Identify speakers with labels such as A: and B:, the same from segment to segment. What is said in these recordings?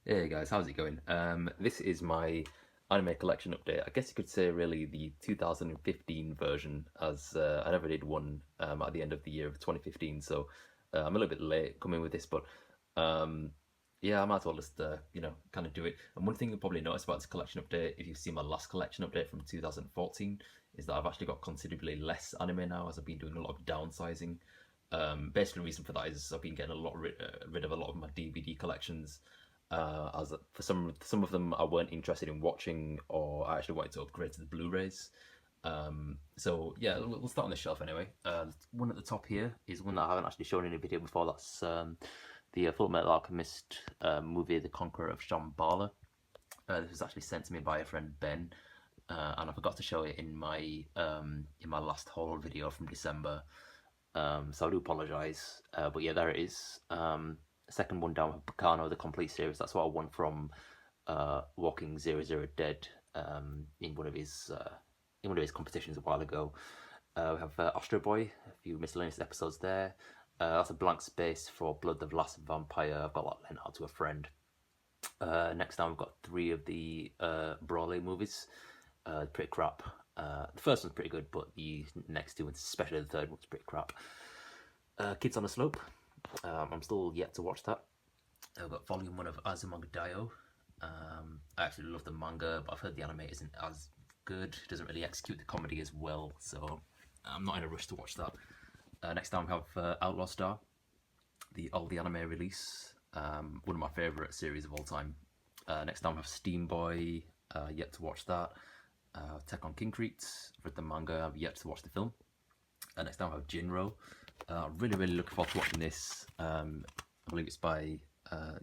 A: Hey guys, how's it going? This is my anime collection update. I guess you could say really the 2015 version, as I never did one at the end of the year of 2015, so I'm a little bit late coming with this, but um, yeah, I might as well just kind of do it. And one thing you'll probably notice about this collection update, if you've seen my last collection update from 2014, is that I've actually got considerably less anime now, as I've been doing a lot of downsizing. Basically, the reason for that is I've been getting rid of a lot of my DVD collections. As for some of them I weren't interested in watching, or I actually wanted to upgrade to the Blu-rays. So yeah, we'll start on the shelf anyway. One at the top here is one that I haven't actually shown in a video before. That's the Fullmetal Alchemist movie, The Conqueror of Shambhala. This was actually sent to me by a friend Ben, and I forgot to show it in my last haul video from December. So I do apologise, but yeah, there it is. Second one down with Bacano, the complete series. That's what I won from Walking Zero Zero Dead in one of his competitions a while ago. We have Astro Boy, a few miscellaneous episodes there. That's a blank space for Blood of the Last Vampire. I've got that lent out to a friend. Next down we've got three of the Broly movies. Pretty crap. The first one's pretty good, but the next two, especially the third one's pretty crap. Kids on the Slope. I'm still yet to watch that. I've got volume 1 of Azumanga Daioh. I actually love the manga, but I've heard the anime isn't as good. It doesn't really execute the comedy as well, so I'm not in a rush to watch that. Next time we have Outlaw Star, the anime release. One of my favourite series of all time. Next time we have Steam Boy, yet to watch that. Tech on Concrete, I've read the manga, I've yet to watch the film. Next time we have Jinro. Really looking forward to watching this. I believe it's by,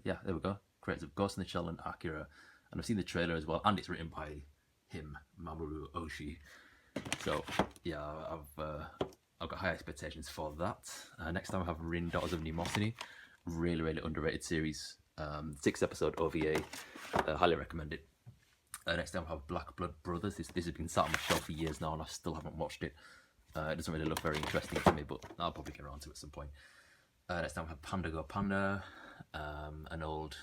A: there we go, creators of Ghost in the Shell and Akira. And I've seen the trailer as well, and it's written by him, Mamoru Oshii. So, yeah, I've got high expectations for that. Next time I have Rin, Daughters of Nemosyne. Really underrated series. 6-episode OVA. Highly recommend it. Next time I have Black Blood Brothers. This has been sat on my shelf for years now, and I still haven't watched it. It doesn't really look very interesting to me, but I'll probably get around to it at some point. Next time we have Panda Go Panda, an old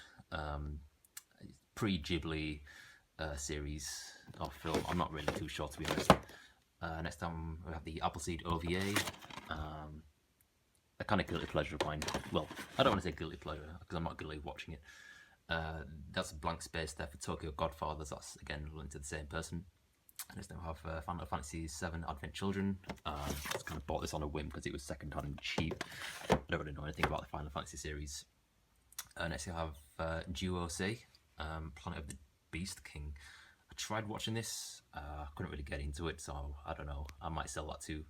A: pre-Ghibli series or film. I'm not really too sure, to be honest. Next time we have the Appleseed OVA, a kind of guilty pleasure of mine. Well, I don't want to say guilty pleasure because I'm not guilty watching it. That's a blank space there for Tokyo Godfathers. That's again linked to the same person. Next time we have Final Fantasy VII Advent Children. I just kind of bought this on a whim because it was second-hand and cheap. I don't really know anything about the Final Fantasy series. Next we have Duo-sei, Planet of the Beast King. I tried watching this, couldn't really get into it, so I don't know. I might sell that too.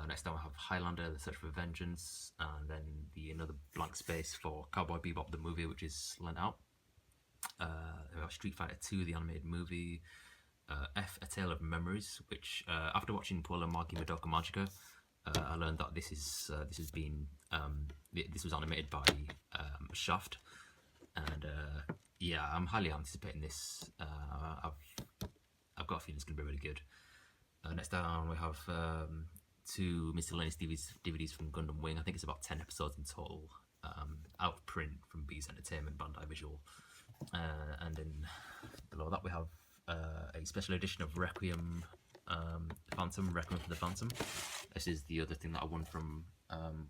A: Next time we have Highlander, The Search for Vengeance, and then another blank space for Cowboy Bebop, the movie, which is lent out. We have Street Fighter 2, the animated movie. F, A Tale of Memories, which after watching Puella Magi Madoka Magica, I learned that this was animated by Shaft, and yeah, I'm highly anticipating this. I've got a feeling it's going to be really good. Next down we have two miscellaneous DVDs from Gundam Wing. I think it's about 10 episodes in total, out of print from Bees Entertainment, Bandai Visual. And then below that we have a special edition of Requiem Phantom, Requiem for the Phantom. This is the other thing that I won from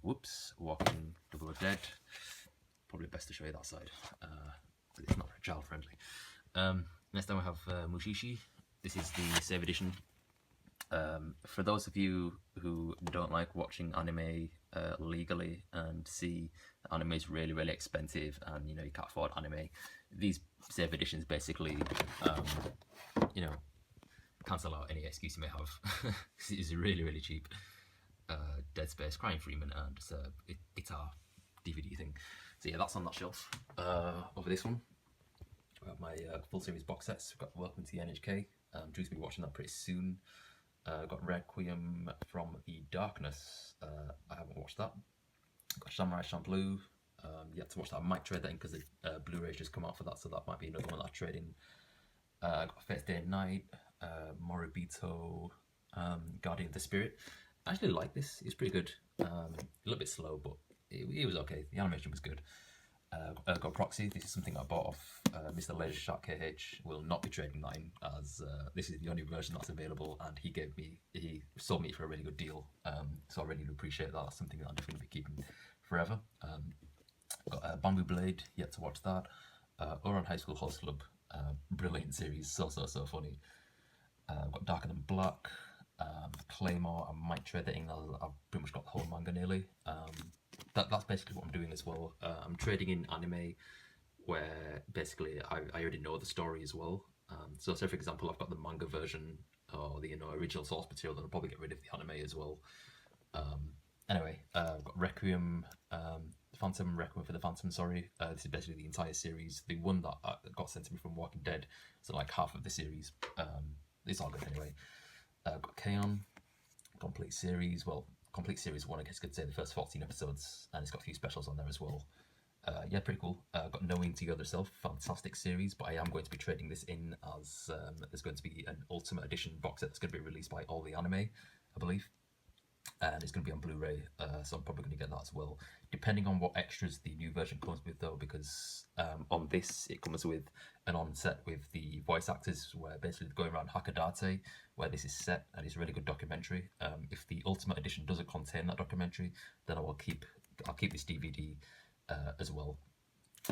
A: Walking Double or Dead. Probably best to show you that side, because it's not very child friendly. Next time we have Mushishi. This is the save edition. For those of you who don't like watching anime legally and see that anime is really expensive and you can't afford anime, these save editions basically cancel out any excuse you may have. It's really cheap. Dead Space, Crying Freeman, and guitar DVD thing. So yeah, that's on that shelf. Over this one, we have my full series box sets. We've got Welcome to the NHK. I'm due to be watching that pretty soon. I've got Requiem from the Darkness. I haven't watched that. Got Samurai Champloo. Yet to watch that. I might trade that in because the Blu-ray's just come out for that, so that might be another one that I trade in. I got Fate's Day and Night, Moribito, Guardian of the Spirit. I actually like this. It's pretty good. A little bit slow, but it was okay. The animation was good.
B: got Proxy. This is something I bought off Mr. Leisure Shark KH. Will not be trading that in, as this is the only version that's available, and he sold me for a really good deal. So I really do appreciate that. That's something that I'm definitely be keeping forever. Got Bamboo Blade. Yet to watch that. Ouran High School Host Club. Brilliant series. So funny. Got Darker Than Black. Claymore. I might trade that in. I've pretty much got the whole manga nearly. That's basically what I'm doing as well. I'm trading in anime where basically I already know the story as well. So say for example I've got the manga version or the original source material, then I'll probably get rid of the anime as well. Anyway, I've got Requiem, Requiem for the Phantom, sorry. This is basically the entire series. The one that got sent to me from Walking Dead, so like half of the series. It's all good anyway. Got K-On! Complete series, well, complete series 1, I guess you could say the first 14 episodes, and it's got a few specials on there as well. Yeah, pretty cool. Got Knowing to Your Self, fantastic series, but I am going to be trading this in as there's going to be an Ultimate Edition box set that's going to be released by All the Anime, I believe. And it's going to be on Blu-ray, so I'm probably going to get that as well, depending on what extras the new version comes with though, because on this it comes with an on-set with the voice actors, where basically they're going around Hakodate, where this is set, and it's a really good documentary. If the Ultimate Edition doesn't contain that documentary, then I'll keep this DVD as well.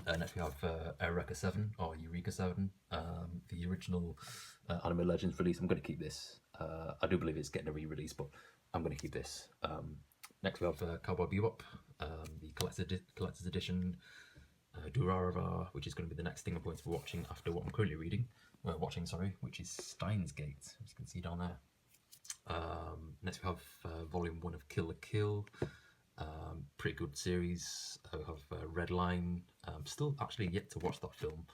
B: Next we have Eureka 7, or Eureka 7, the original Anime Legends release. I'm going to keep this. I do believe it's getting a re-release, but I'm going to keep this. Next we have Cowboy Bebop, the collector's edition, Durarara, which is going to be the next thing I'm going to be watching after what I'm currently watching, which is Steins Gate, as you can see down there. Next we have Volume 1 of Kill la Kill, pretty good series. We have Red Line, still actually yet to watch that film.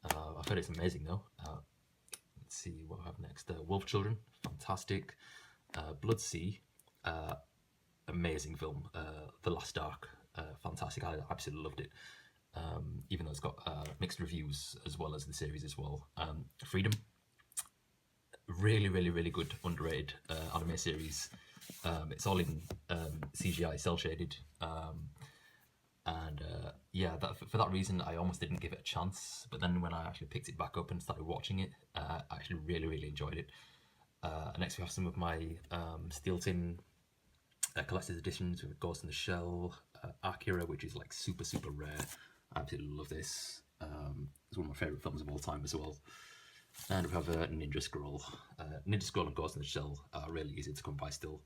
B: I've heard it's amazing though. Let's see what I have next. Wolf Children, fantastic. Blood Sea, amazing film. The Last Ark, fantastic. I absolutely loved it. Even though it's got mixed reviews as well as the series as well. Freedom, really good underrated anime series. It's all in CGI, cel shaded, and yeah, for that reason I almost didn't give it a chance, but then when I actually picked it back up and started watching it, I actually really enjoyed it. Next we have some of my Steel Tin collector's editions with Ghost in the Shell, Akira, which is like super rare. I absolutely love this. It's one of my favourite films of all time as well. And we have Ninja Scroll. Ninja Scroll and Ghost in the Shell are really easy to come by still.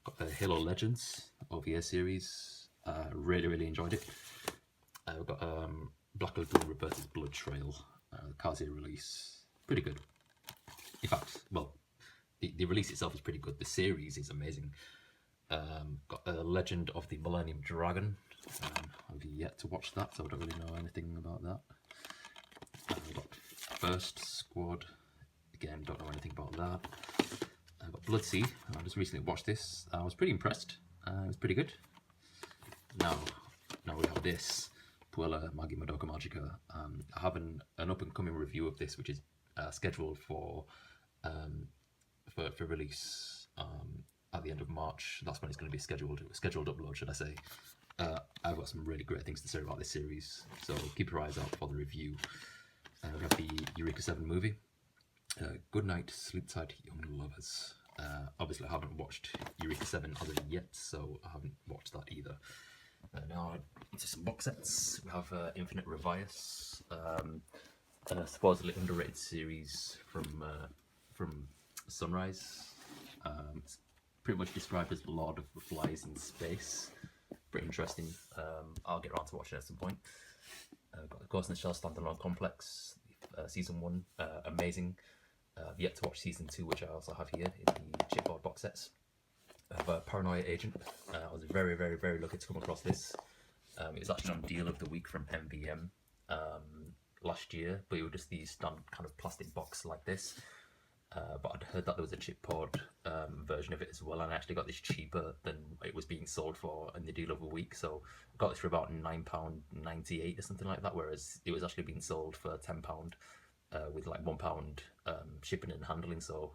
B: Got Halo Legends OVA series. Really enjoyed it. We've got Black Lagoon Roberta's Blood Trail, Kazuya release. Pretty good. In fact, well, the release itself is pretty good. The series is amazing. Got Legend of the Millennium Dragon. I've yet to watch that, so I don't really know anything about that. We've got First Squad. Again, don't know anything about that. I've got Blood Sea. I just recently watched this. I was pretty impressed. It was pretty good. Now we have this, Puella Magi Madoka Magica. I have an up and coming review of this, which is scheduled for release at the end of March. That's when it's going to be scheduled upload, should I say. I've got some really great things to say about this series, so keep your eyes out for the review. We have the Eureka 7 movie. Good night, sleep tight, young lovers. Obviously I haven't watched Eureka 7 as of yet, so I haven't watched that either. Now into some box sets. We have Infinite Revias, a supposedly underrated series from Sunrise. It's pretty much described as Lord of the Flies in space. Pretty interesting. I'll get around to watching it at some point. Got the Ghost in the Shell standalone complex, season 1, amazing. I've yet to watch season 2, which I also have here in the chipboard box sets. I have a Paranoia Agent. I was very lucky to come across this. It was actually on Deal of the Week from MVM last year, but it was just the standard kind of plastic box like this. But I'd heard that there was a chipboard version of it as well, and I actually got this cheaper than it was being sold for in the Deal of the Week. So I got this for about £9.98 or something like that, whereas it was actually being sold for £10 with like £1 shipping and handling. So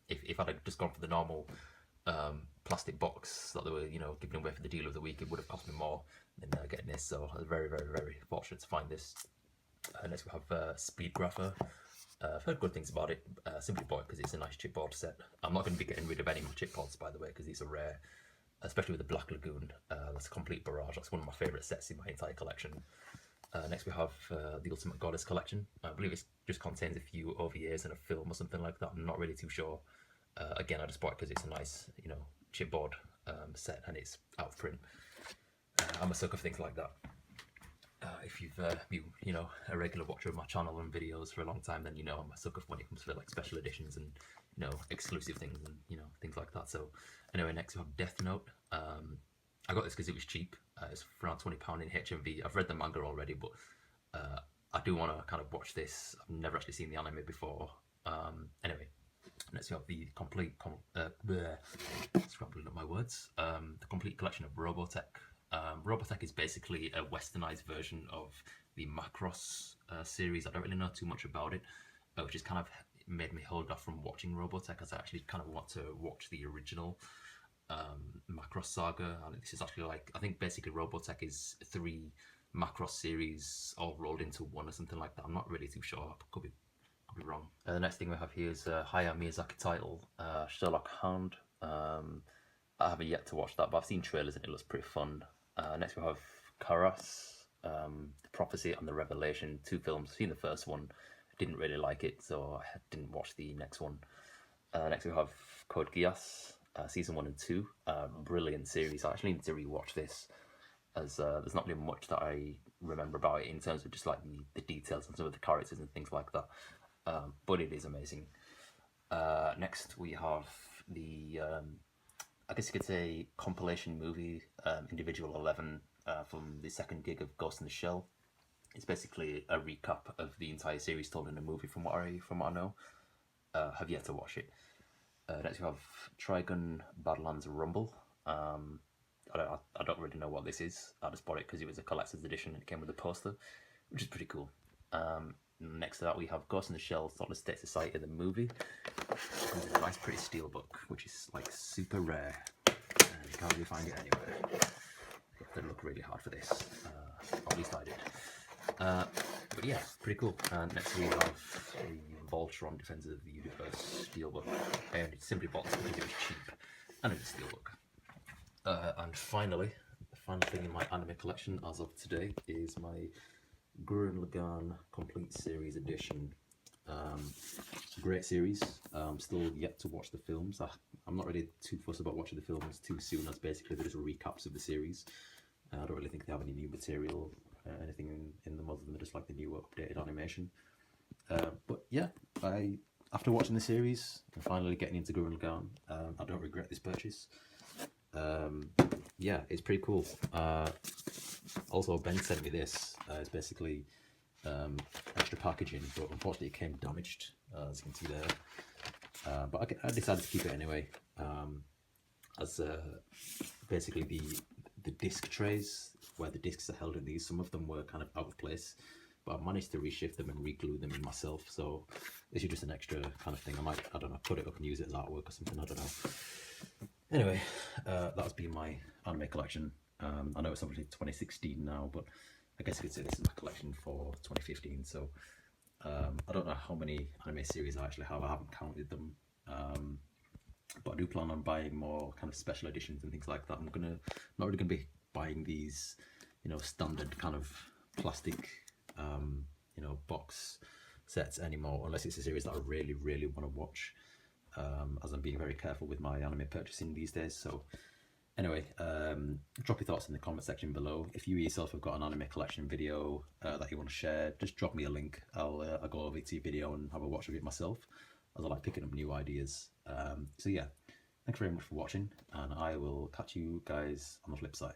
B: if I'd have just gone for the normal plastic box that they were, giving away for the deal of the week. It would have cost me more than getting this, so I was very, very, very fortunate to find this. Next we have Speed Grapher. I've heard good things about it, simply bought it because it's a nice chipboard set. I'm not going to be getting rid of any more chipboards, by the way, because these are rare, especially with the Black Lagoon. That's a complete barrage. That's one of my favourite sets in my entire collection. Next we have the Ultimate Goddess collection. I believe it just contains a few OVAs and a film or something like that. I'm not really too sure. Again, I just bought it because it's a nice, chipboard set and it's out of print. I'm a sucker for things like that. If you've been, a regular watcher of my channel and videos for a long time, then you know I'm a sucker for when it comes to like special editions and exclusive things and things like that. So anyway, next we have Death Note. I got this because it was cheap. It's around £20 in HMV. I've read the manga already, but I do want to kind of watch this. I've never actually seen the anime before. Anyway, next we have the complete scrambling up my words. The complete collection of Robotech. Robotech is basically a westernized version of the Macross series. I don't really know too much about it, which has kind of made me hold off from watching Robotech, as I actually kind of want to watch the original Macross saga. And this is actually like, I think basically Robotech is 3 Macross series all rolled into one or something like that. I'm not really too sure. I could be wrong. The next thing we have here is Hayao Miyazaki title, Sherlock Hound. I haven't yet to watch that, but I've seen trailers and it looks pretty fun. Next we have Karas, The Prophecy and the Revelation, 2 films. I've seen the first one, didn't really like it, so I didn't watch the next one. Next we have Code Geass, season 1 and 2. Brilliant series. I actually need to rewatch this, as there's not really much that I remember about it in terms of just like the details and some of the characters and things like that. But it is amazing. Next we have the I guess you could say compilation movie, Individual 11, from the second gig of Ghost in the Shell. It's basically a recap of the entire series told in a movie, from what I know. Have yet to watch it. Next we have Trigun Badlands Rumble. I don't really know what this is. I just bought it because it was a collector's edition and it came with a poster, which is pretty cool. Next to that we have Ghost in the Shell Solid State Society, the movie. It comes in a nice pretty steel book, which is like super rare. And you can't really find it anywhere. You have to look really hard for this, or at least I did. But yeah, pretty cool. Next we have the Voltron Defenders of the Universe steelbook, and it's simply bought because it was cheap, and it's a steelbook. And finally, the final thing in my anime collection as of today is my Gurren Lagann Complete Series Edition. Great series. Still yet to watch the films. I'm not really too fussed about watching the films too soon, as basically they're just recaps of the series. I don't really think they have any new material, anything in them other than just like the new updated animation. But yeah, after watching the series and finally getting into Gurren Lagann, I don't regret this purchase. Yeah, it's pretty cool. Also, Ben sent me this. It's basically extra packaging, but unfortunately it came damaged, as you can see there. But I decided to keep it anyway, as basically the disc trays where the discs are held in these, some of them were kind of out of place, but I managed to reshift them and re-glue them in myself, so this is just an extra kind of thing. I might, I don't know, put it up and use it as artwork or something, I don't know. Anyway, that's been my anime collection. I know it's obviously 2016 now, but I guess you could say this is my collection for 2015, so I don't know how many anime series I actually have. I haven't counted them, but I do plan on buying more kind of special editions and things like that. I'm not really gonna be buying these, standard kind of plastic, box sets anymore, unless it's a series that I really, really want to watch. As I'm being very careful with my anime purchasing these days. So anyway, drop your thoughts in the comment section below. If you yourself have got an anime collection video that you want to share, just drop me a link. I'll go over to your video and have a watch of it myself, as I like picking up new ideas. So yeah, thanks very much for watching, and I will catch you guys on the flip side.